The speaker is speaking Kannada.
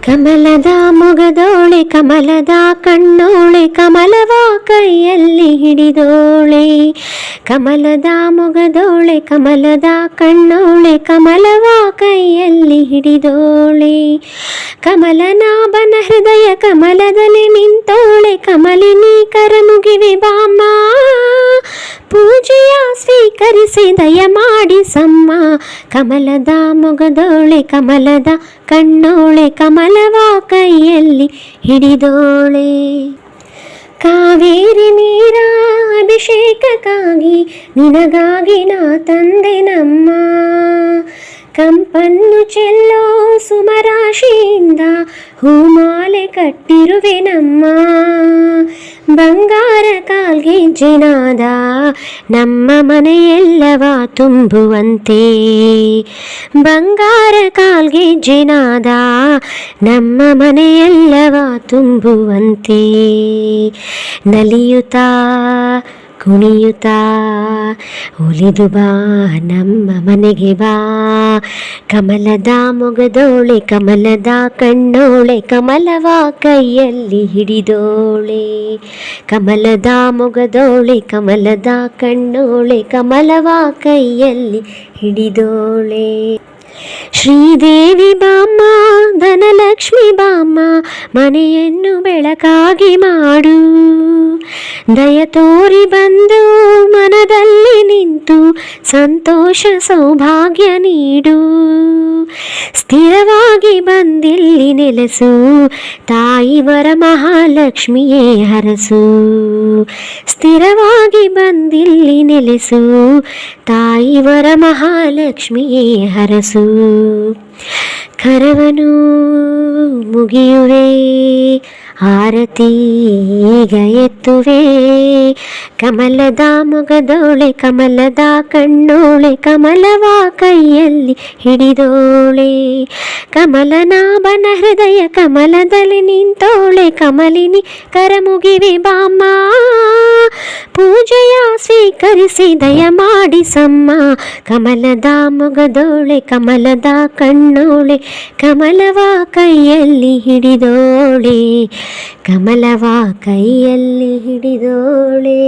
ಕಮಲದ ಮೊಗದೋಳೆ ಕಮಲದ ಕಣ್ಣೋಳೆ ಕಮಲವ ಕೈಯಲ್ಲಿ ಹಿಡಿದೋಳೆ. ಕಮಲದ ಮೊಗದೋಳೆ ಕಮಲದ ಕಣ್ಣೋಳೆ ಕಮಲವ ಕೈಯಲ್ಲಿ ಹಿಡಿದೋಳೆ. ಕಮಲನಾಭನ ಹೃದಯ ಕಮಲದಲ್ಲಿ ನಿಂತೋಳೆ. ಕಮಲಿನಿ ಕರಮುಗಿವೆ ಬಾಮ್ಮ, ಪೂಜೆಯ ಸ್ವೀಕರಿಸಿ ದಯ ಮಾಡಿಸಮ್ಮ. ಕಮಲದ ಮೊಗದೋಳೆ ಕಮಲದ ಕಣ್ಣೋಳೆ ಕಮಲವ ಕೈಯಲ್ಲಿ ಹಿಡಿದೋಳೆ. ಕಾವೇರಿ ನೀರ ಅಭಿಷೇಕಕ್ಕಾಗಿ ನಿನಗಾಗಿ ನಾ ತಂದೆನಮ್ಮ. ಕಂಪನ್ನು ಚೆಲ್ಲೋ ಸುಮರಾಶಿಯಿಂದ ಹೂಮಾಲೆ ಕಟ್ಟಿರುವೆನಮ್ಮ. ಬಂಗಾರ ಕಾಲ್ಗೆಜ್ಜೆನಾದ ನಮ್ಮ ಮನೆಯೆಲ್ಲವ ತುಂಬುವಂತೆ. ಬಂಗಾರ ಕಾಲ್ಗೆಜ್ಜೆನಾದ ನಮ್ಮ ಮನೆಯೆಲ್ಲವ ತುಂಬುವಂತೆ. ನಲಿಯುತ್ತಾ ಕುಣಿಯುತ್ತಾ ಒಲಿದು ಬಾ ನಮ್ಮ ಮನೆಗೆ ಬಾ. ಕಮಲದ ಮೊಗದೋಳೆ ಕಮಲದ ಕಣ್ಣೋಳೆ ಕಮಲವ ಕೈಯಲ್ಲಿ ಹಿಡಿದೋಳೆ. ಕಮಲದ ಮೊಗದೋಳೆ ಕಮಲದ ಕಣ್ಣೋಳೆ ಕಮಲವ ಕೈಯಲ್ಲಿ ಹಿಡಿದೋಳೆ. ಶ್ರೀದೇವಿ ಬಾಮ್ಮ ಧನಲಕ್ಷ್ಮಿ ಬಾಮ್ಮ, ಮನೆಯನ್ನು ಬೆಳಕಾಗಿ ಮಾಡು. ದಯ ತೋರಿ ಬಂದು ಮನದಲ್ಲಿ ನಿಂತು ಸಂತೋಷ ಸೌಭಾಗ್ಯ ನೀಡು. ಸ್ಥಿರವಾಗಿ ಬಂದಿಲ್ಲಿ ನೆಲೆಸು, ತಾಯಿ ವರ ಮಹಾಲಕ್ಷ್ಮಿಯೇ ಹರಸು. ಸ್ಥಿರವಾಗಿ ಬಂದಿಲ್ಲಿ ನೆಲೆಸು, ತಾಯಿ ವರ ಮಹಾಲಕ್ಷ್ಮಿಯೇ ಹರಸು. ಕರವನು ಮುಗಿಯುವೆ ಆರತಿ ಈಗ ಎತ್ತುವೆ. ಕಮಲದ ಮೊಗದೋಳೆ ಕಮಲದ ಕಣ್ಣೋಳೆ ಕಮಲವ ಕೈಯಲ್ಲಿ ಹಿಡಿದೋಳೆ. ಕಮಲನಾಭನ ಹೃದಯ ಕಮಲದಲ್ಲಿ ನಿಂತೋಳೆ. ಕಮಲಿನಿ ಕರಮುಗಿವೆ ಬಾಮ್ಮ, ಪೂಜೆಯ ಸ್ವೀಕರಿಸಿ ದಯ ಮಾಡಿಸಮ್ಮ. ಕಮಲದ ಮೊಗದೋಳೆ ಕಮಲದ ಕಣ್ಣೋಳೆ ಕಮಲವ ಕೈಯಲ್ಲಿ ಹಿಡಿದೋಳೆ. ಕಮಲವ ಕೈಯಲ್ಲಿ ಹಿಡಿದೋಳೆ.